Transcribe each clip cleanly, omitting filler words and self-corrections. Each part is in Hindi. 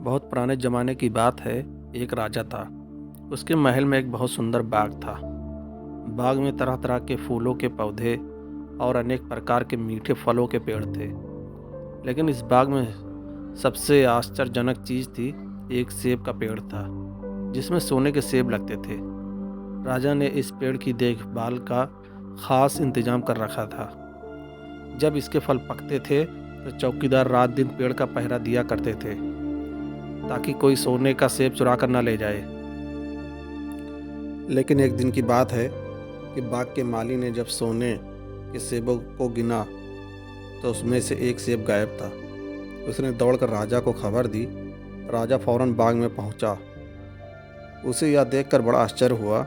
बहुत पुराने ज़माने की बात है। एक राजा था। उसके महल में एक बहुत सुंदर बाग था। बाग में तरह तरह के फूलों के पौधे और अनेक प्रकार के मीठे फलों के पेड़ थे। लेकिन इस बाग में सबसे आश्चर्यजनक चीज़ थी। एक सेब का पेड़ था जिसमें सोने के सेब लगते थे। राजा ने इस पेड़ की देखभाल का खास इंतजाम कर रखा था। जब इसके फल पकते थे तो चौकीदार रात दिन पेड़ का पहरा दिया करते थे ताकि कोई सोने का सेब चुरा कर न ले जाए। लेकिन एक दिन की बात है कि बाग के माली ने जब सोने के सेबों को गिना तो उसमें से एक सेब गायब था। उसने दौड़कर राजा को खबर दी। राजा फौरन बाग में पहुंचा। उसे यह देखकर बड़ा आश्चर्य हुआ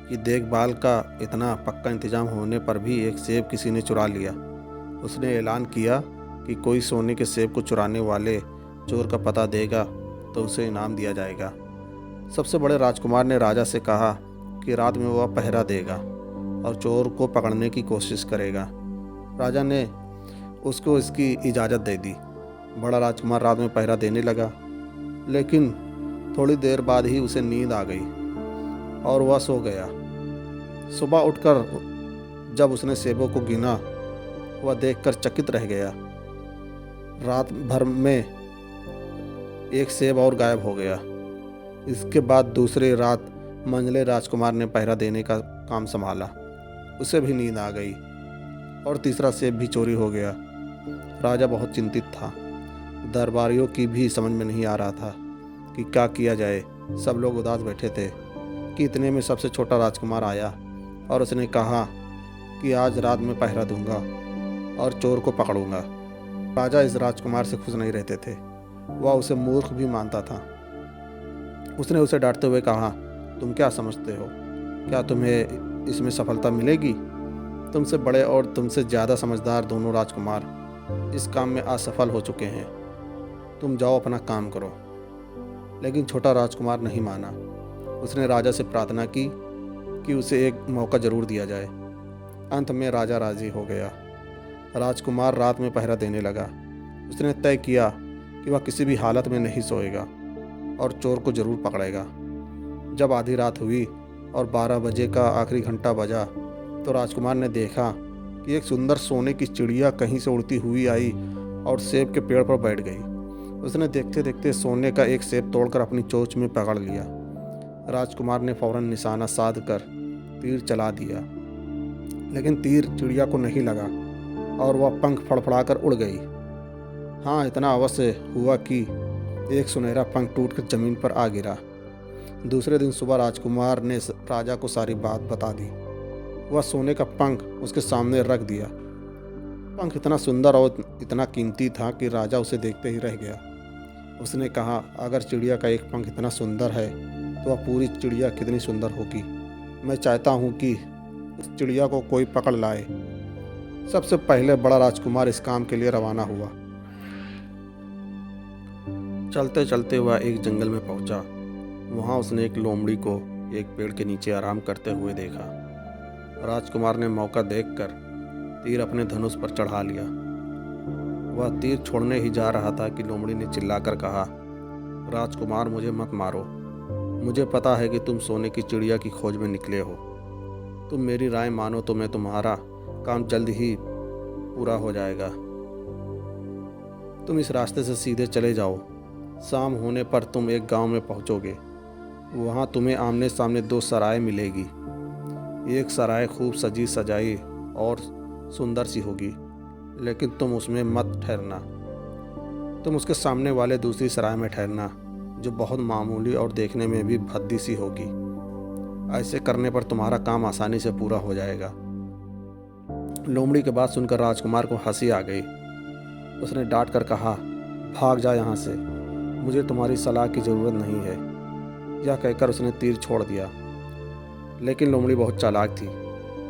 कि देखभाल का इतना पक्का इंतजाम होने पर भी एक सेब किसी ने चुरा लिया। उसने ऐलान किया कि कोई सोने के सेब को चुराने वाले चोर का पता देगा तो उसे इनाम दिया जाएगा। सबसे बड़े राजकुमार ने राजा से कहा कि रात में वह पहरा देगा और चोर को पकड़ने की कोशिश करेगा। राजा ने उसको इसकी इजाज़त दे दी। बड़ा राजकुमार रात में पहरा देने लगा, लेकिन थोड़ी देर बाद ही उसे नींद आ गई और वह सो गया। सुबह उठकर जब उसने सेबों को गिना, वह देखकर चकित रह गया। रात भर में एक सेब और गायब हो गया। इसके बाद दूसरी रात मंझले राजकुमार ने पहरा देने का काम संभाला। उसे भी नींद आ गई और तीसरा सेब भी चोरी हो गया। राजा बहुत चिंतित था। दरबारियों की भी समझ में नहीं आ रहा था कि क्या किया जाए। सब लोग उदास बैठे थे कि इतने में सबसे छोटा राजकुमार आया और उसने कहा कि आज रात में पहरा दूंगा और चोर को पकड़ूंगा। राजा इस राजकुमार से खुश नहीं रहते थे। वह उसे मूर्ख भी मानता था। उसने उसे डांटते हुए कहा, तुम क्या समझते हो? क्या तुम्हें इसमें सफलता मिलेगी? तुमसे बड़े और तुमसे ज़्यादा समझदार दोनों राजकुमार इस काम में असफल हो चुके हैं। तुम जाओ अपना काम करो। लेकिन छोटा राजकुमार नहीं माना। उसने राजा से प्रार्थना की कि उसे एक मौका जरूर दिया जाए। अंत में राजा राजी हो गया। राजकुमार रात में पहरा देने लगा। उसने तय किया कि वह किसी भी हालत में नहीं सोएगा और चोर को जरूर पकड़ेगा। जब आधी रात हुई और 12 बजे का आखिरी घंटा बजा तो राजकुमार ने देखा कि एक सुंदर सोने की चिड़िया कहीं से उड़ती हुई आई और सेब के पेड़ पर बैठ गई। उसने देखते देखते सोने का एक सेब तोड़कर अपनी चोंच में पकड़ लिया। राजकुमार ने फौरन निशाना साध कर तीर चला दिया, लेकिन तीर चिड़िया को नहीं लगा और वह पंख फड़फड़ाकर उड़ गई। हाँ, इतना अवश्य हुआ कि एक सुनहरा पंख टूटकर जमीन पर आ गिरा। दूसरे दिन सुबह राजकुमार ने राजा को सारी बात बता दी। वह सोने का पंख उसके सामने रख दिया। पंख इतना सुंदर और इतना कीमती था कि राजा उसे देखते ही रह गया। उसने कहा, अगर चिड़िया का एक पंख इतना सुंदर है तो वह पूरी चिड़िया कितनी सुंदर होगी। मैं चाहता हूँ कि उस चिड़िया को कोई पकड़ लाए। सबसे पहले बड़ा राजकुमार इस काम के लिए रवाना हुआ। चलते चलते वह एक जंगल में पहुंचा। वहां उसने एक लोमड़ी को एक पेड़ के नीचे आराम करते हुए देखा। राजकुमार ने मौका देखकर तीर अपने धनुष पर चढ़ा लिया। वह तीर छोड़ने ही जा रहा था कि लोमड़ी ने चिल्लाकर कहा, राजकुमार, मुझे मत मारो। मुझे पता है कि तुम सोने की चिड़िया की खोज में निकले हो। तुम मेरी राय मानो तो मैं तुम्हारा काम जल्द ही पूरा हो जाएगा। तुम इस रास्ते से सीधे चले जाओ। शाम होने पर तुम एक गांव में पहुंचोगे। वहां तुम्हें आमने सामने 2 सराय मिलेगी। एक सराय खूब सजी सजाई और सुंदर सी होगी, लेकिन तुम उसमें मत ठहरना। तुम उसके सामने वाले दूसरी सराय में ठहरना, जो बहुत मामूली और देखने में भी भद्दी सी होगी। ऐसे करने पर तुम्हारा काम आसानी से पूरा हो जाएगा। लोमड़ी की बात सुनकर राजकुमार को हंसी आ गई। उसने डांट कर कहा, भाग जा यहाँ से। मुझे तुम्हारी सलाह की ज़रूरत नहीं है। यह कहकर उसने तीर छोड़ दिया। लेकिन लोमड़ी बहुत चालाक थी।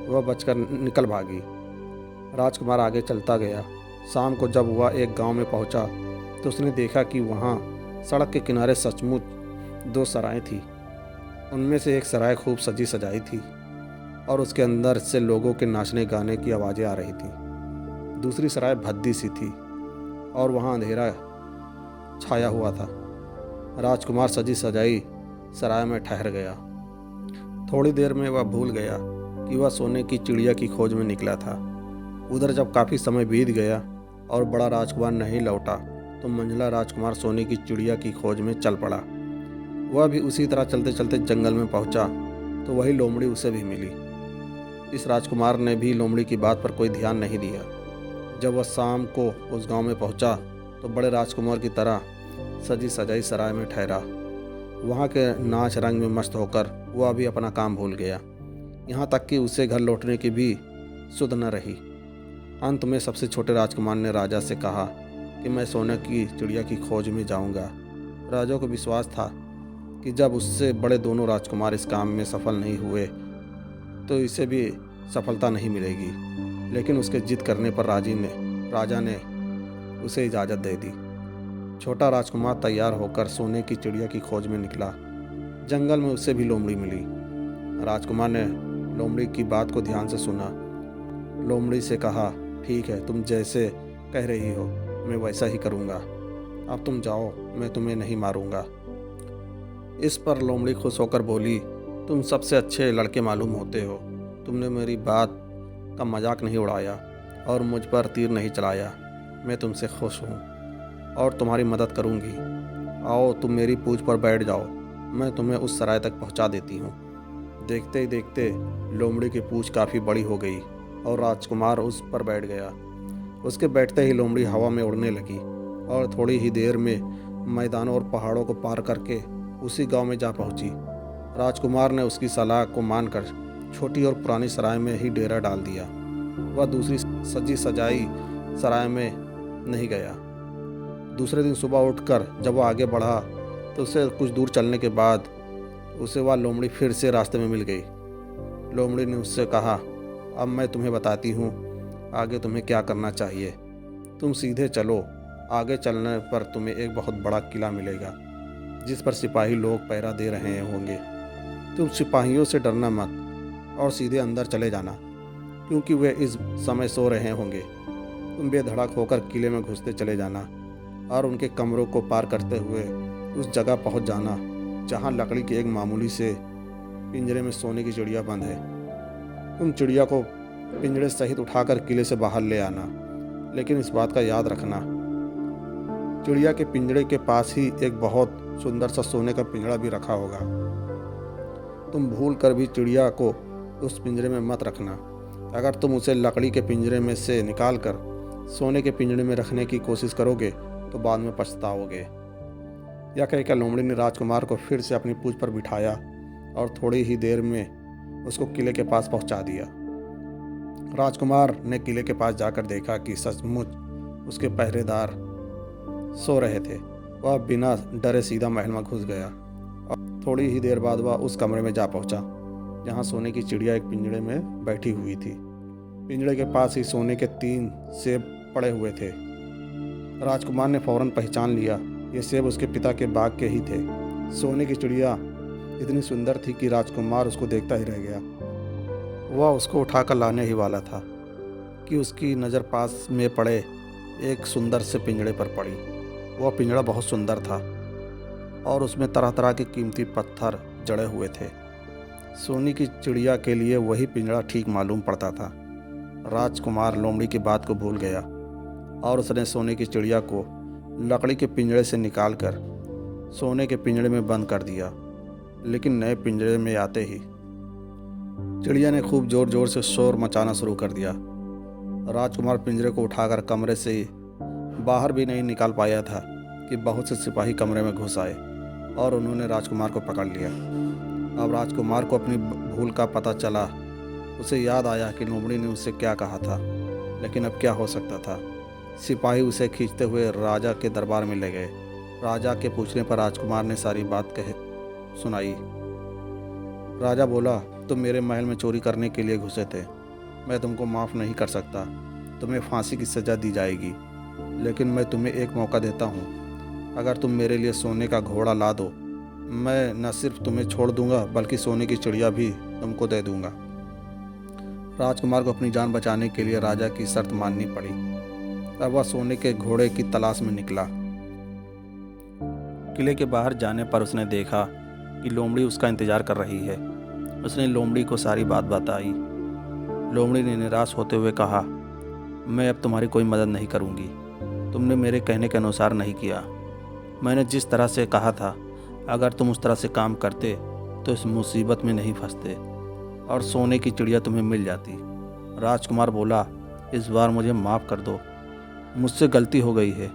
वह बचकर निकल भागी। राजकुमार आगे चलता गया। शाम को जब वह एक गांव में पहुंचा तो उसने देखा कि वहां सड़क के किनारे सचमुच 2 सराय थी। उनमें से एक सराय खूब सजी सजाई थी और उसके अंदर से लोगों के नाचने गाने की आवाज़ें आ रही थी। दूसरी सराय भद्दी सी थी और वहाँ अंधेरा छाया हुआ था। राजकुमार सजी सजाई सराय में ठहर गया। थोड़ी देर में वह भूल गया कि वह सोने की चिड़िया की खोज में निकला था। उधर जब काफ़ी समय बीत गया और बड़ा राजकुमार नहीं लौटा तो मंझला राजकुमार सोने की चिड़िया की खोज में चल पड़ा। वह भी उसी तरह चलते चलते जंगल में पहुंचा तो वही लोमड़ी उसे भी मिली। इस राजकुमार ने भी लोमड़ी की बात पर कोई ध्यान नहीं दिया। जब वह शाम को उस गांव में पहुंचा तो बड़े राजकुमार की तरह सजी सजाई सराय में ठहरा। वहाँ के नाच रंग में मस्त होकर वह भी अपना काम भूल गया। यहाँ तक कि उसे घर लौटने की भी सुध न रही। अंत में सबसे छोटे राजकुमार ने राजा से कहा कि मैं सोने की चिड़िया की खोज में जाऊँगा। राजा को विश्वास था कि जब उससे बड़े दोनों राजकुमार इस काम में सफल नहीं हुए तो इसे भी सफलता नहीं मिलेगी। लेकिन उसके जिद करने पर राजा ने उसे इजाज़त दे दी। छोटा राजकुमार तैयार होकर सोने की चिड़िया की खोज में निकला। जंगल में उसे भी लोमड़ी मिली। राजकुमार ने लोमड़ी की बात को ध्यान से सुना। लोमड़ी से कहा, ठीक है, तुम जैसे कह रही हो मैं वैसा ही करूँगा। अब तुम जाओ, मैं तुम्हें नहीं मारूँगा। इस पर लोमड़ी खुश होकर बोली, तुम सबसे अच्छे लड़के मालूम होते हो। तुमने मेरी बात का मजाक नहीं उड़ाया और मुझ पर तीर नहीं चलाया। मैं तुमसे खुश हूँ और तुम्हारी मदद करूँगी। आओ तुम मेरी पूँछ पर बैठ जाओ, मैं तुम्हें उस सराय तक पहुँचा देती हूँ। देखते ही देखते लोमड़ी की पूँछ काफ़ी बड़ी हो गई और राजकुमार उस पर बैठ गया। उसके बैठते ही लोमड़ी हवा में उड़ने लगी और थोड़ी ही देर में मैदानों और पहाड़ों को पार करके उसी गांव में जा पहुंची। राजकुमार ने उसकी सलाह को मानकर छोटी और पुरानी सराय में ही डेरा डाल दिया। वह दूसरी सजी सजाई सराय में नहीं गया। दूसरे दिन सुबह उठकर जब वह आगे बढ़ा तो उसे कुछ दूर चलने के बाद उसे वह लोमड़ी फिर से रास्ते में मिल गई। लोमड़ी ने उससे कहा, अब मैं तुम्हें बताती हूँ आगे तुम्हें क्या करना चाहिए। तुम सीधे चलो, आगे चलने पर तुम्हें एक बहुत बड़ा किला मिलेगा जिस पर सिपाही लोग पहरा दे रहे होंगे। तुम सिपाहियों से डरना मत और सीधे अंदर चले जाना क्योंकि वे इस समय सो रहे होंगे। तुम बेधड़क होकर किले में घुसते चले जाना और उनके कमरों को पार करते हुए उस जगह पहुंच जाना जहां लकड़ी के एक मामूली से पिंजरे में सोने की चिड़िया बंद है। तुम चिड़िया को पिंजरे सहित उठाकर किले से बाहर ले आना, लेकिन इस बात का याद रखना चिड़िया के पिंजरे के पास ही एक बहुत सुंदर सा सोने का पिंजरा भी रखा होगा। तुम भूल कर भी चिड़िया को उस पिंजरे में मत रखना। अगर तुम उसे लकड़ी के पिंजरे में से निकाल कर सोने के पिंजरे में रखने की कोशिश करोगे तो बाद में पछताओगे। यह कहकर लोमड़ी ने राजकुमार को फिर से अपनी पूँछ पर बिठाया और थोड़ी ही देर में उसको किले के पास पहुंचा दिया। राजकुमार ने किले के पास जाकर देखा कि सचमुच उसके पहरेदार सो रहे थे। वह बिना डरे सीधा महल में घुस गया और थोड़ी ही देर बाद वह उस कमरे में जा पहुंचा जहां सोने की चिड़िया एक पिंजरे में बैठी हुई थी। पिंजरे के पास ही सोने के 3 सेब पड़े हुए थे। राजकुमार ने फौरन पहचान लिया ये सेब उसके पिता के बाग के ही थे। सोने की चिड़िया इतनी सुंदर थी कि राजकुमार उसको देखता ही रह गया। वह उसको उठाकर लाने ही वाला था कि उसकी नज़र पास में पड़े एक सुंदर से पिंजरे पर पड़ी। वह पिंजरा बहुत सुंदर था और उसमें तरह तरह के कीमती पत्थर जड़े हुए थे। सोने की चिड़िया के लिए वही पिंजरा ठीक मालूम पड़ता था। राजकुमार लोमड़ी की बात को भूल गया और उसने सोने की चिड़िया को लकड़ी के पिंजरे से निकालकर सोने के पिंजरे में बंद कर दिया। लेकिन नए पिंजरे में आते ही चिड़िया ने खूब जोर जोर से शोर मचाना शुरू कर दिया। राजकुमार पिंजरे को उठाकर कमरे से बाहर भी नहीं निकाल पाया था कि बहुत से सिपाही कमरे में घुस आए और उन्होंने राजकुमार को पकड़ लिया। अब राजकुमार को अपनी भूल का पता चला। उसे याद आया कि लोमड़ी ने उससे क्या कहा था, लेकिन अब क्या हो सकता था। सिपाही उसे खींचते हुए राजा के दरबार में ले गए। राजा के पूछने पर राजकुमार ने सारी बात सुनाई। राजा बोला, तुम मेरे महल में चोरी करने के लिए घुसे थे। मैं तुमको माफ़ नहीं कर सकता। तुम्हें फांसी की सज़ा दी जाएगी, लेकिन मैं तुम्हें एक मौका देता हूँ। अगर तुम मेरे लिए सोने का घोड़ा ला दो, मैं न सिर्फ तुम्हें छोड़ दूंगा बल्कि सोने की चिड़िया भी तुमको दे दूंगा। राजकुमार को अपनी जान बचाने के लिए राजा की शर्त माननी पड़ी। अब वह सोने के घोड़े की तलाश में निकला। किले के बाहर जाने पर उसने देखा कि लोमड़ी उसका इंतज़ार कर रही है। उसने लोमड़ी को सारी बात बताई। लोमड़ी ने निराश होते हुए कहा, मैं अब तुम्हारी कोई मदद नहीं करूँगी। तुमने मेरे कहने के अनुसार नहीं किया। मैंने जिस तरह से कहा था, अगर तुम उस तरह से काम करते तो इस मुसीबत में नहीं फंसते और सोने की चिड़िया तुम्हें मिल जाती। राजकुमार बोला, इस बार मुझे माफ़ कर दो, मुझसे गलती हो गई है।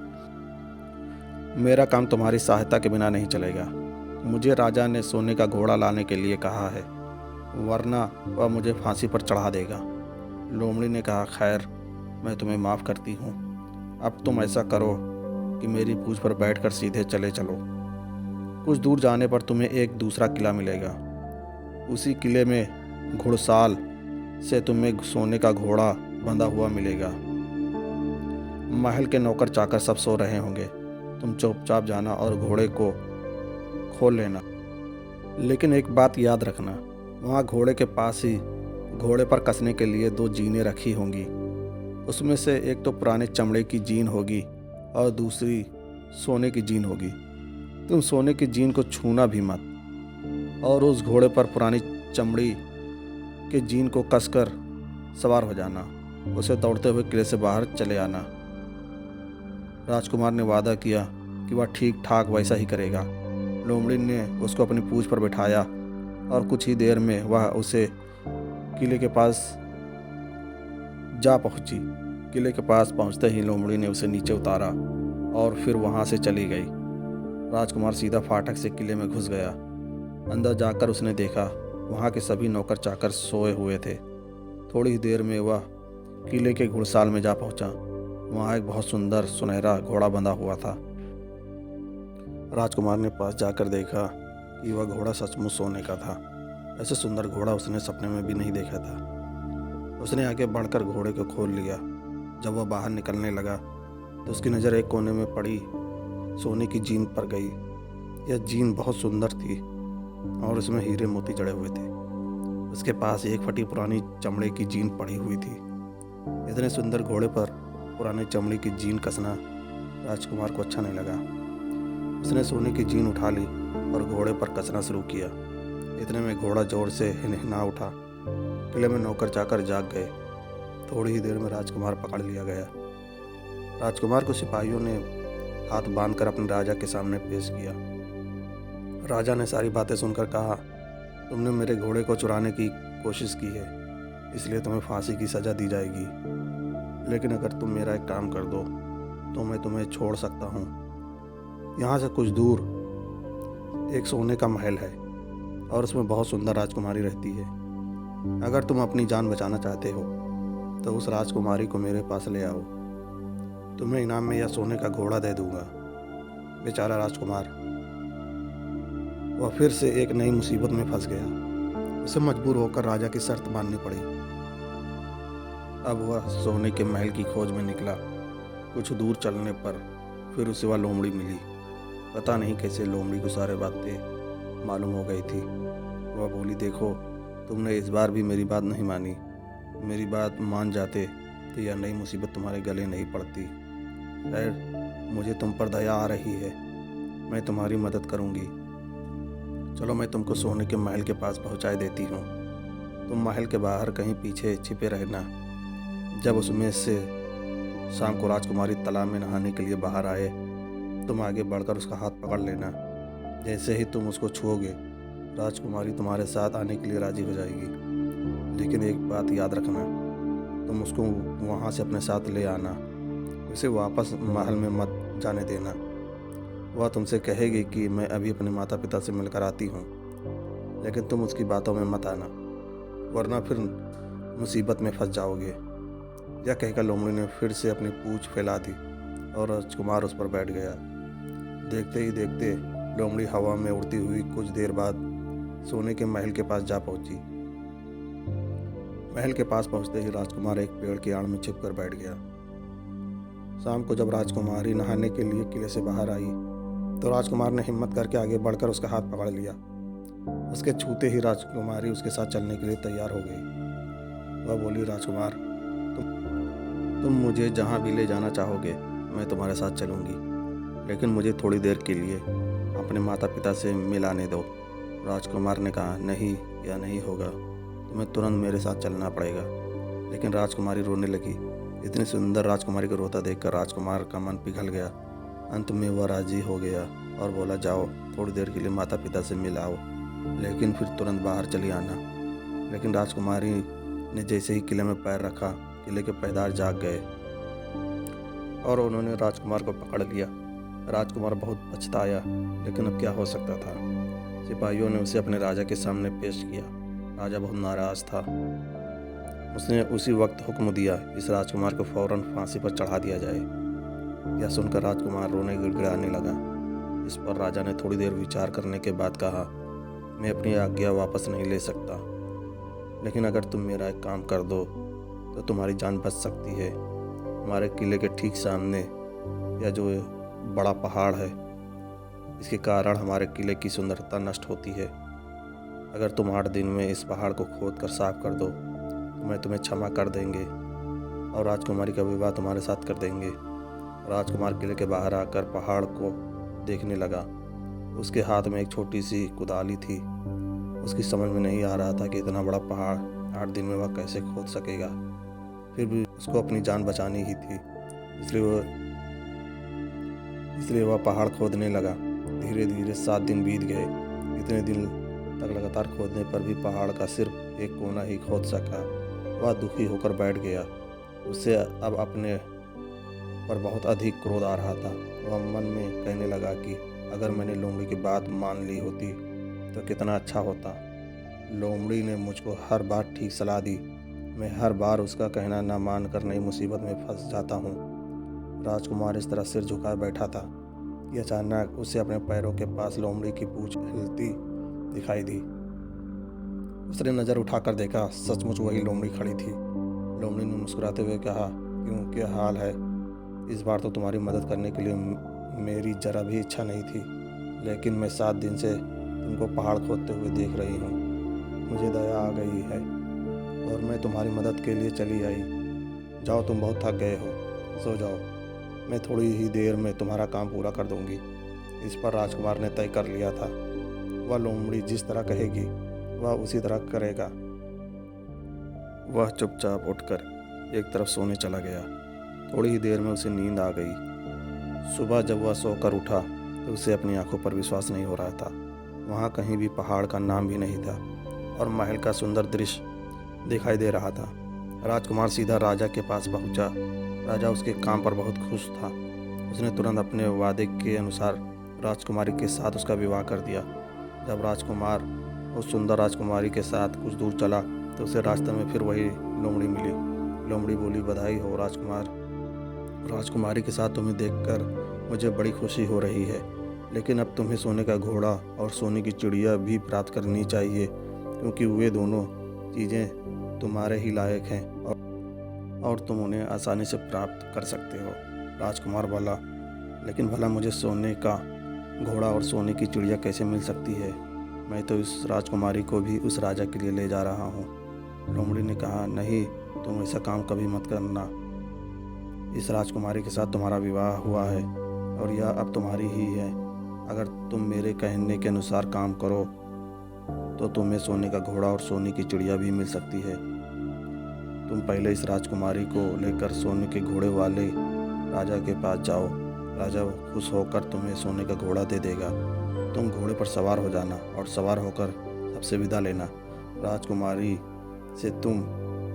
मेरा काम तुम्हारी सहायता के बिना नहीं चलेगा। मुझे राजा ने सोने का घोड़ा लाने के लिए कहा है, वरना वह मुझे फांसी पर चढ़ा देगा। लोमड़ी ने कहा, खैर, मैं तुम्हें माफ़ करती हूँ। अब तुम ऐसा करो कि मेरी पूँछ पर बैठकर सीधे चले चलो। कुछ दूर जाने पर तुम्हें एक दूसरा किला मिलेगा। उसी किले में घुड़साल से तुम्हें सोने का घोड़ा बंधा हुआ मिलेगा। महल के नौकर चाकर सब सो रहे होंगे। तुम चुपचाप जाना और घोड़े को खोल लेना। लेकिन एक बात याद रखना, वहाँ घोड़े के पास ही घोड़े पर कसने के लिए 2 जीनें रखी होंगी। उसमें से एक तो पुराने चमड़े की जीन होगी और दूसरी सोने की जीन होगी। तुम सोने की जीन को छूना भी मत और उस घोड़े पर पुरानी चमड़ी के जीन को कसकर सवार हो जाना। उसे दौड़ते हुए किले से बाहर चले आना। राजकुमार ने वादा किया कि वह ठीक ठाक वैसा ही करेगा। लोमड़ी ने उसको अपनी पूँछ पर बिठाया और कुछ ही देर में वह उसे किले के पास जा पहुंची। किले के पास पहुंचते ही लोमड़ी ने उसे नीचे उतारा और फिर वहां से चली गई। राजकुमार सीधा फाटक से किले में घुस गया। अंदर जाकर उसने देखा वहां के सभी नौकर चाकर सोए हुए थे। थोड़ी ही देर में वह किले के घुड़साल में जा पहुंचा। वहां एक बहुत सुंदर सुनहरा घोड़ा बंधा हुआ था। राजकुमार ने पास जाकर देखा कि वह घोड़ा सचमुच सोने का था। ऐसे सुंदर घोड़ा उसने सपने में भी नहीं देखा था। उसने आगे बढ़कर घोड़े को खोल लिया। जब वह बाहर निकलने लगा तो उसकी नज़र एक कोने में पड़ी सोने की जीन पर गई। यह जीन बहुत सुंदर थी और उसमें हीरे मोती जड़े हुए थे। उसके पास एक फटी पुरानी चमड़े की जीन पड़ी हुई थी। इतने सुंदर घोड़े पर पुराने चमड़े की जीन कसना राजकुमार को अच्छा नहीं लगा। उसने सोने की जीन उठा ली और घोड़े पर कसना शुरू किया। इतने में घोड़ा जोर से हिनहिना उठा। किले में नौकर चाकर जाग गए। थोड़ी ही देर में राजकुमार पकड़ लिया गया। राजकुमार को सिपाहियों ने हाथ बांधकर अपने राजा के सामने पेश किया। राजा ने सारी बातें सुनकर कहा, तुमने मेरे घोड़े को चुराने की कोशिश की है, इसलिए तुम्हें फांसी की सज़ा दी जाएगी। लेकिन अगर तुम मेरा एक काम कर दो तो मैं तुम्हें छोड़ सकता हूँ। यहाँ से कुछ दूर एक सोने का महल है और उसमें बहुत सुंदर राजकुमारी रहती है। अगर तुम अपनी जान बचाना चाहते हो तो उस राजकुमारी को मेरे पास ले आओ। तुम्हें इनाम में यह सोने का घोड़ा दे दूंगा। बेचारा राजकुमार वह फिर से एक नई मुसीबत में फंस गया। उसे मजबूर होकर राजा की शर्त माननी पड़ी। अब वह सोने के महल की खोज में निकला। कुछ दूर चलने पर फिर उसे वह लोमड़ी मिली। पता नहीं कैसे लोमड़ी को सारे बातें मालूम हो गई थी। वह बोली, देखो, तुमने इस बार भी मेरी बात नहीं मानी। मेरी बात मान जाते तो यह नई मुसीबत तुम्हारे गले नहीं पड़ती। खैर, मुझे तुम पर दया आ रही है, मैं तुम्हारी मदद करूंगी। चलो, मैं तुमको सोने के महल के पास पहुंचा देती हूँ। तुम महल के बाहर कहीं पीछे छिपे रहना। जब उसमें से शाम को राजकुमारी तालाब में नहाने के लिए बाहर आए, तुम आगे बढ़कर उसका हाथ पकड़ लेना। जैसे ही तुम उसको छुओगे, राजकुमारी तुम्हारे साथ आने के लिए राजी हो जाएगी। लेकिन एक बात याद रखना, तुम उसको वहाँ से अपने साथ ले आना। उसे वापस महल में मत जाने देना। वह तुमसे कहेगी कि मैं अभी अपने माता पिता से मिलकर आती हूँ, लेकिन तुम उसकी बातों में मत आना, वरना फिर मुसीबत में फंस जाओगे। यह कहकर लोमड़ी ने फिर से अपनी पूँछ फैला दी और राजकुमार उस पर बैठ गया। देखते ही देखते लोमड़ी हवा में उड़ती हुई कुछ देर बाद सोने के महल के पास जा पहुंची। महल के पास पहुंचते ही राजकुमार एक पेड़ की आड़ में छिपकर बैठ गया। शाम को जब राजकुमारी नहाने के लिए किले से बाहर आई तो राजकुमार ने हिम्मत करके आगे बढ़कर उसका हाथ पकड़ लिया। उसके छूते ही राजकुमारी उसके साथ चलने के लिए तैयार हो गई। वह बोली, राजकुमार, तुम मुझे जहाँ भी ले जाना चाहोगे मैं तुम्हारे साथ चलूँगी, लेकिन मुझे थोड़ी देर के लिए अपने माता पिता से मिलाने दो। राजकुमार ने कहा, नहीं, यह नहीं होगा, तुम्हें तुरंत मेरे साथ चलना पड़ेगा। लेकिन राजकुमारी रोने लगी। इतनी सुंदर राजकुमारी को रोता देखकर राजकुमार का मन पिघल गया। अंत में वह राजी हो गया और बोला, जाओ, थोड़ी देर के लिए माता पिता से मिल आओ, लेकिन फिर तुरंत बाहर चली आना। लेकिन राजकुमारी ने जैसे ही किले में पैर रखा, किले के पहरेदार जाग गए और उन्होंने राजकुमार को पकड़ लिया। राजकुमार बहुत पछताया, लेकिन अब क्या हो सकता था। सिपाहियों ने उसे अपने राजा के सामने पेश किया। राजा बहुत नाराज था। उसने उसी वक्त हुक्म दिया, इस राजकुमार को फौरन फांसी पर चढ़ा दिया जाए। यह सुनकर राजकुमार रोने गिड़गिड़ाने लगा। इस पर राजा ने थोड़ी देर विचार करने के बाद कहा, मैं अपनी आज्ञा वापस नहीं ले सकता, लेकिन अगर तुम मेरा एक काम कर दो तो तुम्हारी जान बच सकती है। हमारे किले के ठीक सामने यह जो बड़ा पहाड़ है, इसके कारण हमारे किले की सुंदरता नष्ट होती है। अगर तुम 8 दिन में इस पहाड़ को खोद कर साफ कर दो तो मैं तुम्हें क्षमा कर देंगे और राजकुमारी का विवाह तुम्हारे साथ कर देंगे। राजकुमार किले के बाहर आकर पहाड़ को देखने लगा। उसके हाथ में एक छोटी सी कुदाली थी। उसकी समझ में नहीं आ रहा था कि इतना बड़ा पहाड़ 8 दिन में वह कैसे खोद सकेगा। फिर भी उसको अपनी जान बचानी ही थी, इसलिए वह पहाड़ खोदने लगा। धीरे धीरे 7 दिन बीत गए। इतने दिन तक लगातार खोदने पर भी पहाड़ का सिर्फ एक कोना ही खोद सका। वह दुखी होकर बैठ गया। उसे अब अपने पर बहुत अधिक क्रोध आ रहा था। वह मन में कहने लगा कि अगर मैंने लोमड़ी की बात मान ली होती तो कितना अच्छा होता। लोमड़ी ने मुझको हर बार ठीक सलाह दी, मैं हर बार उसका कहना न मानकर नई मुसीबत में फंस जाता हूँ। राजकुमार इस तरह सिर झुकाए बैठा था कि अचानक उसे अपने पैरों के पास लोमड़ी की पूंछ हिलती दिखाई दी। उसने नज़र उठाकर देखा, सचमुच वही लोमड़ी खड़ी थी। लोमड़ी ने मुस्कुराते हुए कहा, क्यों, क्या हाल है? इस बार तो तुम्हारी मदद करने के लिए मेरी जरा भी इच्छा नहीं थी, लेकिन मैं 7 दिन से तुमको पहाड़ खोदते हुए देख रही हूँ। मुझे दया आ गई है और मैं तुम्हारी मदद के लिए चली आई। जाओ, तुम बहुत थक गए हो, सो जाओ, मैं थोड़ी ही देर में तुम्हारा काम पूरा कर दूंगी। इस पर राजकुमार ने तय कर लिया था, वह लोमड़ी जिस तरह कहेगी वह उसी तरह करेगा। वह चुपचाप उठकर एक तरफ सोने चला गया। थोड़ी ही देर में उसे नींद आ गई। सुबह जब वह सोकर उठा तो उसे अपनी आंखों पर विश्वास नहीं हो रहा था। वहाँ कहीं भी पहाड़ का नाम भी नहीं था और महल का सुंदर दृश्य दिखाई दे रहा था। राजकुमार सीधा राजा के पास पहुंचा। राजा उसके काम पर बहुत खुश था। उसने तुरंत अपने वादे के अनुसार राजकुमारी के साथ उसका विवाह कर दिया। जब राजकुमार उस सुंदर राजकुमारी के साथ कुछ दूर चला तो उसे रास्ते में फिर वही लोमड़ी मिली। लोमड़ी बोली, बधाई हो राजकुमार, राजकुमारी के साथ तुम्हें देखकर मुझे बड़ी खुशी हो रही है, लेकिन अब तुम्हें सोने का घोड़ा और सोने की चिड़िया भी प्राप्त करनी चाहिए, क्योंकि वे दोनों चीज़ें तुम्हारे ही लायक हैं और तुम उन्हें आसानी से प्राप्त कर सकते हो। राजकुमार बोला, लेकिन भला मुझे सोने का घोड़ा और सोने की चिड़िया कैसे मिल सकती है? मैं तो इस राजकुमारी को भी उस राजा के लिए ले जा रहा हूँ। लोमड़ी ने कहा, नहीं, तुम ऐसा काम कभी मत करना। इस राजकुमारी के साथ तुम्हारा विवाह हुआ है और यह अब तुम्हारी ही है। अगर तुम मेरे कहने के अनुसार काम करो तो तुम्हें सोने का घोड़ा और सोने की चिड़िया भी मिल सकती है। तुम पहले इस राजकुमारी को लेकर सोने के घोड़े वाले राजा के पास जाओ। राजा खुश होकर तुम्हें सोने का घोड़ा दे देगा। तुम घोड़े पर सवार हो जाना और सवार होकर सबसे विदा लेना। राजकुमारी से तुम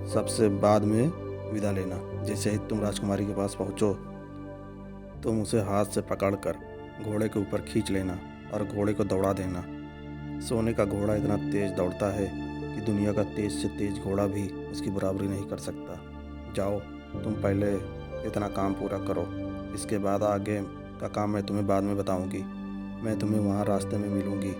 सबसे बाद में विदा लेना। जैसे ही तुम राजकुमारी के पास पहुँचो तुम उसे हाथ से पकड़कर घोड़े के ऊपर खींच लेना और घोड़े को दौड़ा देना। सोने का घोड़ा इतना तेज दौड़ता है कि दुनिया का तेज से तेज घोड़ा भी उसकी बराबरी नहीं कर सकता। जाओ, तुम पहले इतना काम पूरा करो, इसके बाद आगे का काम मैं तुम्हें बाद में बताऊंगी। मैं तुम्हें वहाँ रास्ते में मिलूंगी।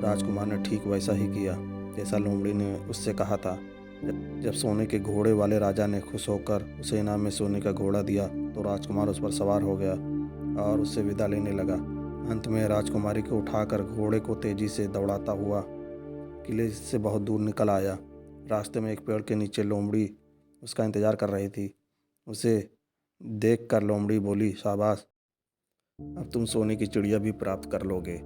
राजकुमार ने ठीक वैसा ही किया जैसा लोमड़ी ने उससे कहा था। जब सोने के घोड़े वाले राजा ने खुश होकर उसे इनाम में सोने का घोड़ा दिया तो राजकुमार उस पर सवार हो गया और उससे विदा लेने लगा। अंत में राजकुमारी को उठाकर घोड़े को तेजी से दौड़ाता हुआ किले से बहुत दूर निकल आया। रास्ते में एक पेड़ के नीचे लोमड़ी उसका इंतजार कर रही थी। उसे देखकर लोमड़ी बोली, शाबाश, अब तुम सोने की चिड़िया भी प्राप्त कर लोगे।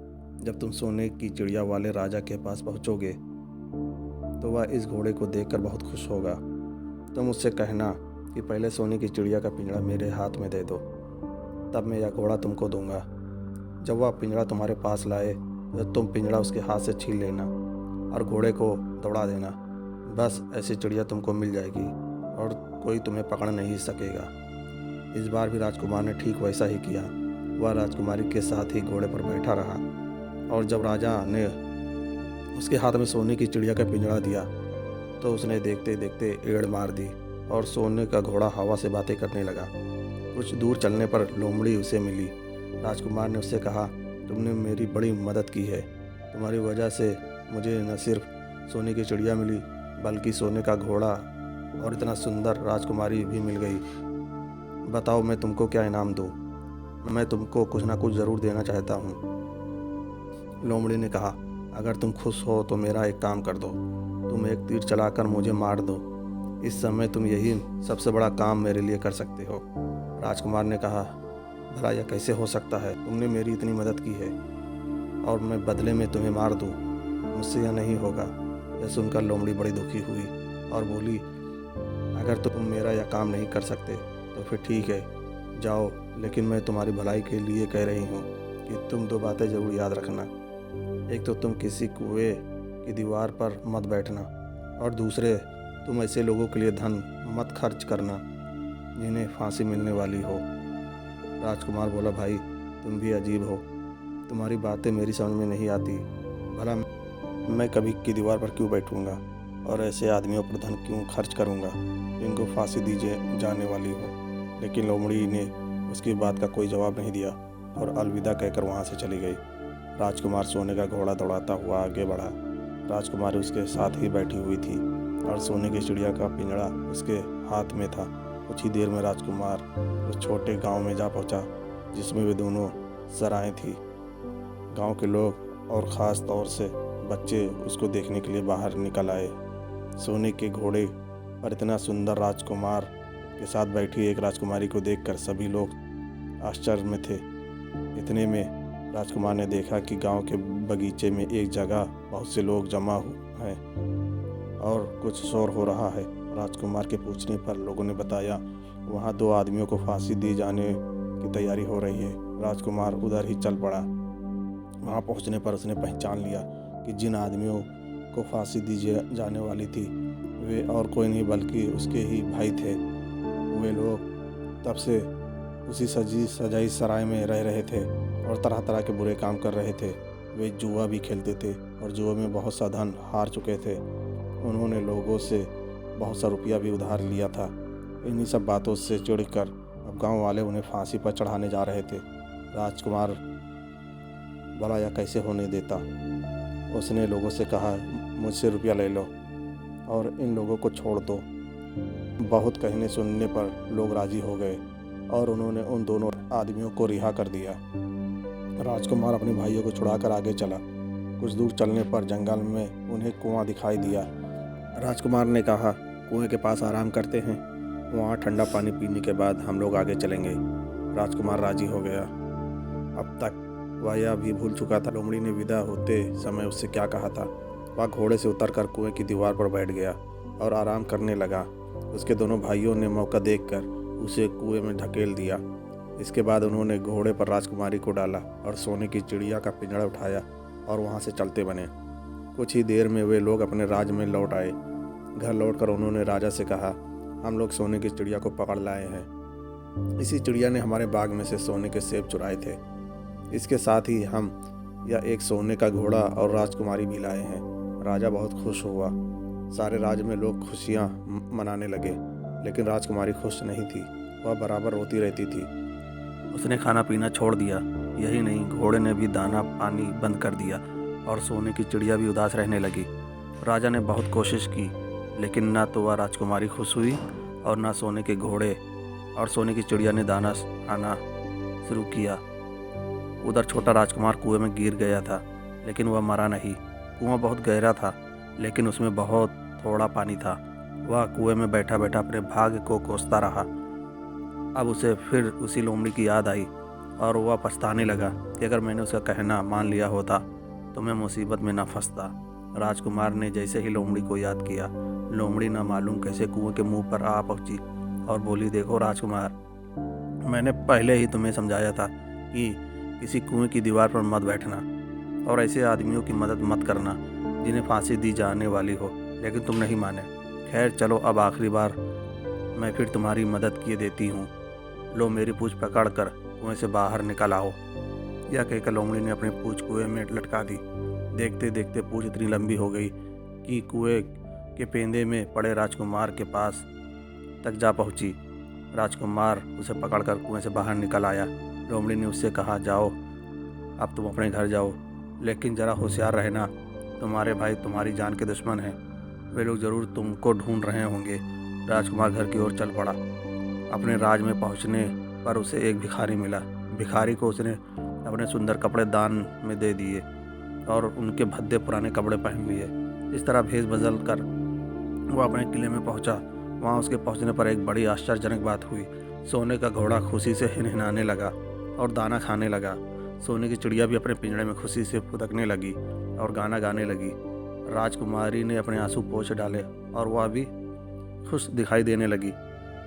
जब तुम सोने की चिड़िया वाले राजा के पास पहुँचोगे तो वह इस घोड़े को देखकर बहुत खुश होगा। तुम उससे कहना कि पहले सोने की चिड़िया का पिंजरा मेरे हाथ में दे दो, तब मैं यह घोड़ा तुमको दूंगा। जब वह पिंजरा तुम्हारे पास लाए तो तुम पिंजरा उसके हाथ से छीन लेना और घोड़े को दौड़ा देना। बस ऐसी चिड़िया तुमको मिल जाएगी और कोई तुम्हें पकड़ नहीं सकेगा। इस बार भी राजकुमार ने ठीक वैसा ही किया। वह राजकुमारी के साथ ही घोड़े पर बैठा रहा और जब राजा ने उसके हाथ में सोने की चिड़िया का पिंजरा दिया तो उसने देखते देखते एड़ मार दी और सोने का घोड़ा हवा से बातें करने लगा। कुछ दूर चलने पर लोमड़ी उसे मिली। राजकुमार ने उससे कहा, तुमने मेरी बड़ी मदद की है। तुम्हारी वजह से मुझे न सिर्फ सोने की चिड़िया मिली बल्कि सोने का घोड़ा और इतना सुंदर राजकुमारी भी मिल गई। बताओ मैं तुमको क्या इनाम दूँ? मैं तुमको कुछ ना कुछ ज़रूर देना चाहता हूँ। लोमड़ी ने कहा, अगर तुम खुश हो तो मेरा एक काम कर दो, तुम एक तीर चलाकर मुझे मार दो। इस समय तुम यही सबसे बड़ा काम मेरे लिए कर सकते हो। राजकुमार ने कहा, भला यह कैसे हो सकता है? तुमने मेरी इतनी मदद की है और मैं बदले में तुम्हें मार दूँ? मुझसे यह नहीं होगा। यह सुनकर लोमड़ी बड़ी दुखी हुई और बोली, अगर तुम मेरा यह काम नहीं कर सकते तो फिर ठीक है, जाओ, लेकिन मैं तुम्हारी भलाई के लिए कह रही हूँ कि तुम दो बातें ज़रूर याद रखना। एक तो तुम किसी कुएं की दीवार पर मत बैठना और दूसरे तुम ऐसे लोगों के लिए धन मत खर्च करना जिन्हें फांसी मिलने वाली हो। राजकुमार बोला, भाई तुम भी अजीब हो, तुम्हारी बातें मेरी समझ में नहीं आती। भला मैं कभी की दीवार पर क्यों बैठूंगा और ऐसे आदमियों पर धन क्यों खर्च करूंगा जिनको फांसी दी जाने वाली हो। लेकिन लोमड़ी ने उसकी बात का कोई जवाब नहीं दिया और अलविदा कहकर वहाँ से चली गई। राजकुमार सोने का घोड़ा दौड़ाता हुआ आगे बढ़ा। राजकुमारी उसके साथ ही बैठी हुई थी और सोने की चिड़िया का पिंजरा उसके हाथ में था। कुछ ही देर में राजकुमार उस छोटे गांव में जा पहुंचा जिसमें वे दोनों सराहें थी। गांव के लोग और ख़ास तौर से बच्चे उसको देखने के लिए बाहर निकल आए। सोने के घोड़े पर इतना सुंदर राजकुमार के साथ बैठी एक राजकुमारी को देखकर सभी लोग आश्चर्य में थे। इतने में राजकुमार ने देखा कि गांव के बगीचे में एक जगह बहुत से लोग जमा हैं और कुछ शोर हो रहा है। राजकुमार के पूछने पर लोगों ने बताया, वहाँ दो आदमियों को फांसी दी जाने की तैयारी हो रही है। राजकुमार उधर ही चल पड़ा। वहाँ पहुँचने पर उसने पहचान लिया कि जिन आदमियों को फांसी दी जाने वाली थी वे और कोई नहीं बल्कि उसके ही भाई थे। वे लोग तब से उसी सजी सजाई सराय में रह रहे थे और तरह तरह के बुरे काम कर रहे थे। वे जुआ भी खेलते थे और जुआ में बहुत सा धन हार चुके थे। उन्होंने लोगों से बहुत सा रुपया भी उधार लिया था। इन्हीं सब बातों से चिढ़कर अब गांव वाले उन्हें फांसी पर चढ़ाने जा रहे थे। राजकुमार भला यह कैसे होने देता? उसने लोगों से कहा, मुझसे रुपया ले लो और इन लोगों को छोड़ दो। बहुत कहने सुनने पर लोग राजी हो गए और उन्होंने उन दोनों आदमियों को रिहा कर दिया। राजकुमार अपने भाइयों को छुड़ाकर आगे चला। कुछ दूर चलने पर जंगल में उन्हें कुआं दिखाई दिया। राजकुमार ने कहा, कुएं के पास आराम करते हैं, वहाँ ठंडा पानी पीने के बाद हम लोग आगे चलेंगे। राजकुमार राजी हो गया। अब तक वह यह भी भूल चुका था लोमड़ी ने विदा होते समय उससे क्या कहा था। वह घोड़े से उतरकर कुएं की दीवार पर बैठ गया और आराम करने लगा। उसके दोनों भाइयों ने मौका देखकर उसे कुएं में ढकेल दिया। इसके बाद उन्होंने घोड़े पर राजकुमारी को डाला और सोने की चिड़िया का पिंजरा उठाया और वहाँ से चलते बने। कुछ ही देर में वे लोग अपने राज्य में लौट आए। घर लौटकर उन्होंने राजा से कहा, हम लोग सोने की चिड़िया को पकड़ लाए हैं। इसी चिड़िया ने हमारे बाग में से सोने के सेब चुराए थे। इसके साथ ही हम यह एक सोने का घोड़ा और राजकुमारी भी लाए हैं। राजा बहुत खुश हुआ। सारे राज्य में लोग खुशियाँ मनाने लगे, लेकिन राजकुमारी खुश नहीं थी। वह बराबर रोती रहती थी। उसने खाना पीना छोड़ दिया। यही नहीं, घोड़े ने भी दाना पानी बंद कर दिया और सोने की चिड़िया भी उदास रहने लगी। राजा ने बहुत कोशिश की, लेकिन ना तो वह राजकुमारी खुश हुई और ना सोने के घोड़े और सोने की चिड़िया ने दाना खाना शुरू किया। उधर छोटा राजकुमार कुएं में गिर गया था, लेकिन वह मरा नहीं। कुआं बहुत गहरा था, लेकिन उसमें बहुत थोड़ा पानी था। वह कुएं में बैठा बैठा अपने भाग्य को कोसता रहा। अब उसे फिर उसी लोमड़ी की याद आई और वह पछताने लगा कि अगर मैंने उसका कहना मान लिया होता तो मैं मुसीबत में न फंसता। राजकुमार ने जैसे ही लोमड़ी को याद किया, लोमड़ी न मालूम कैसे कुएं के मुंह पर आ पहुंची और बोली, देखो राजकुमार, मैंने पहले ही तुम्हें समझाया था कि किसी कुएं की दीवार पर मत बैठना और ऐसे आदमियों की मदद मत करना जिन्हें फांसी दी जाने वाली हो, लेकिन तुम नहीं माने। खैर चलो, अब आखिरी बार मैं फिर तुम्हारी मदद किए देती हूँ। लो, मेरी पूँछ पकड़ कर कुएं से बाहर निकल आओ। यह कहकर लोमड़ी ने अपनी पूँछ कुएं में लटका दी। देखते देखते पूँछ इतनी लंबी हो गई कि कुएं के पेंदे में पड़े राजकुमार के पास तक जा पहुंची। राजकुमार उसे पकड़कर कुएं से बाहर निकल आया। लोमड़ी ने उससे कहा, जाओ, अब तुम अपने घर जाओ, लेकिन ज़रा होशियार रहना, तुम्हारे भाई तुम्हारी जान के दुश्मन हैं, वे लोग ज़रूर तुमको ढूंढ रहे होंगे। राजकुमार घर की ओर चल पड़ा। अपने राज में पहुंचने पर उसे एक भिखारी मिला। भिखारी को उसने अपने सुंदर कपड़े दान में दे दिए और उनके भद्दे पुराने कपड़े पहन लिए। इस तरह भेष बदल कर वह अपने किले में पहुंचा। वहां उसके पहुंचने पर एक बड़ी आश्चर्यजनक बात हुई। सोने का घोड़ा खुशी से हिनहिनाने लगा और दाना खाने लगा। सोने की चिड़िया भी अपने पिंजड़े में खुशी से फुदकने लगी और गाना गाने लगी। राजकुमारी ने अपने आंसू पोंछ डाले और वह भी खुश दिखाई देने लगी,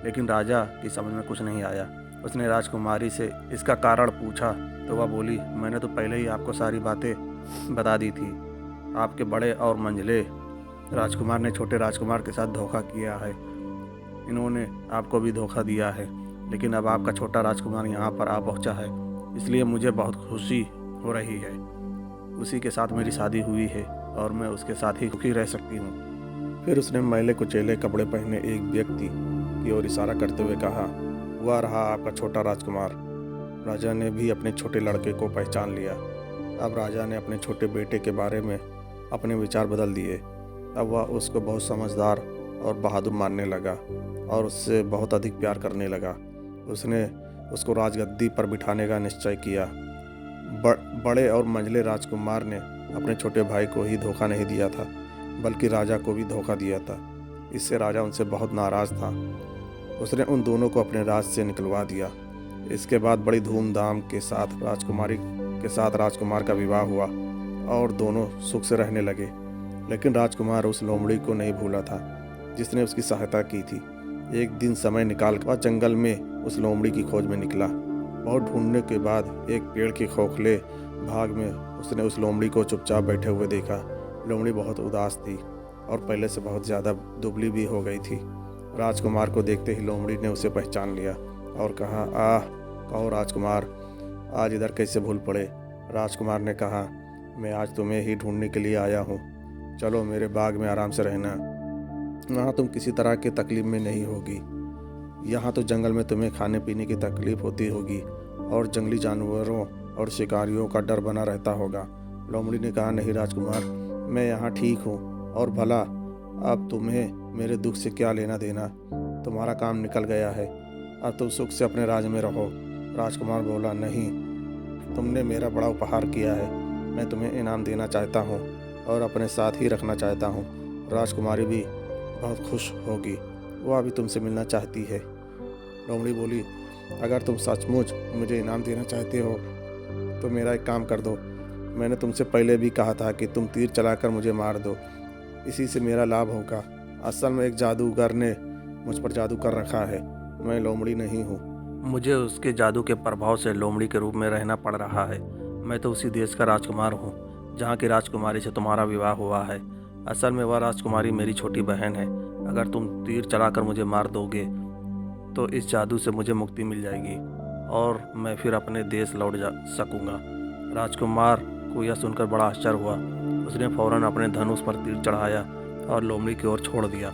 लेकिन राजा की समझ में कुछ नहीं आया। उसने राजकुमारी से इसका कारण पूछा तो वह बोली, मैंने तो पहले ही आपको सारी बातें बता दी थी। आपके बड़े और मंझले राजकुमार ने छोटे राजकुमार के साथ धोखा किया है। इन्होंने आपको भी धोखा दिया है, लेकिन अब आपका छोटा राजकुमार यहाँ पर आ पहुँचा है, इसलिए मुझे बहुत खुशी हो रही है। उसी के साथ मेरी शादी हुई है और मैं उसके साथ ही सुखी रह सकती हूँ। फिर उसने मैले कुचेले कपड़े पहने एक व्यक्ति की ओर इशारा करते हुए कहा, वह रहा आपका छोटा राजकुमार। राजा ने भी अपने छोटे लड़के को पहचान लिया। अब राजा ने अपने छोटे बेटे के बारे में अपने विचार बदल दिए। अब वह उसको बहुत समझदार और बहादुर मानने लगा और उससे बहुत अधिक प्यार करने लगा। उसने उसको राजगद्दी पर बिठाने का निश्चय किया। बड़े और मंझले राजकुमार ने अपने छोटे भाई को ही धोखा नहीं दिया था, बल्कि राजा को भी धोखा दिया था। इससे राजा उनसे बहुत नाराज़ था। उसने उन दोनों को अपने राज से निकलवा दिया। इसके बाद बड़ी धूमधाम के साथ राजकुमारी के साथ राजकुमार का विवाह हुआ और दोनों सुख से रहने लगे। लेकिन राजकुमार उस लोमड़ी को नहीं भूला था जिसने उसकी सहायता की थी। एक दिन समय निकाल वह जंगल में उस लोमड़ी की खोज में निकला। बहुत ढूंढने के बाद एक पेड़ के खोखले भाग में उसने उस लोमड़ी को चुपचाप बैठे हुए देखा। लोमड़ी बहुत उदास थी और पहले से बहुत ज़्यादा दुबली भी हो गई थी। राजकुमार को देखते ही लोमड़ी ने उसे पहचान लिया और कहा, आह, कहो राजकुमार, आज इधर कैसे भूल पड़े। राजकुमार ने कहा, मैं आज तुम्हें ही ढूंढने के लिए आया हूँ। चलो मेरे बाग में आराम से रहना। यहाँ तुम किसी तरह की तकलीफ में नहीं होगी। यहाँ तो जंगल में तुम्हें खाने पीने की तकलीफ होती होगी और जंगली जानवरों और शिकारियों का डर बना रहता होगा। लोमड़ी ने कहा, नहीं राजकुमार, मैं यहाँ ठीक हूँ और भला अब तुम्हें मेरे दुख से क्या लेना देना। तुम्हारा काम निकल गया है, अब तुम सुख से अपने राज में रहो। राजकुमार बोला, नहीं, तुमने मेरा बड़ा उपहार किया है, मैं तुम्हें इनाम देना चाहता हूँ और अपने साथ ही रखना चाहता हूँ। राजकुमारी भी बहुत खुश होगी, वह भी तुमसे मिलना चाहती है। लोमड़ी बोली, अगर तुम सचमुच मुझे इनाम देना चाहते हो तो मेरा एक काम कर दो। मैंने तुमसे पहले भी कहा था कि तुम तीर चलाकर मुझे मार दो, इसी से मेरा लाभ होगा। असल में एक जादूगर ने मुझ पर जादू कर रखा है, मैं लोमड़ी नहीं हूँ। मुझे उसके जादू के प्रभाव से लोमड़ी के रूप में रहना पड़ रहा है। मैं तो उसी देश का राजकुमार हूँ जहाँ की राजकुमारी से तुम्हारा विवाह हुआ है। असल में वह राजकुमारी मेरी छोटी बहन है। अगर तुम तीर चलाकर मुझे मार दोगे तो इस जादू से मुझे मुक्ति मिल जाएगी और मैं फिर अपने देश लौट जा सकूँगा। राजकुमार को यह सुनकर बड़ा आश्चर्य हुआ। उसने फौरन अपने धनुष पर तीर चढ़ाया और लोमड़ी की ओर छोड़ दिया।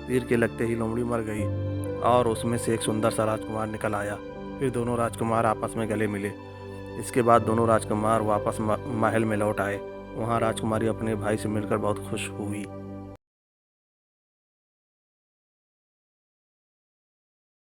तीर के लगते ही लोमड़ी मर गई और उसमें से एक सुंदर सा राजकुमार निकल आया। फिर दोनों राजकुमार आपस में गले मिले। इसके बाद दोनों राजकुमार वापस महल में लौट आए। वहाँ राजकुमारी अपने भाई से मिलकर बहुत खुश हुई।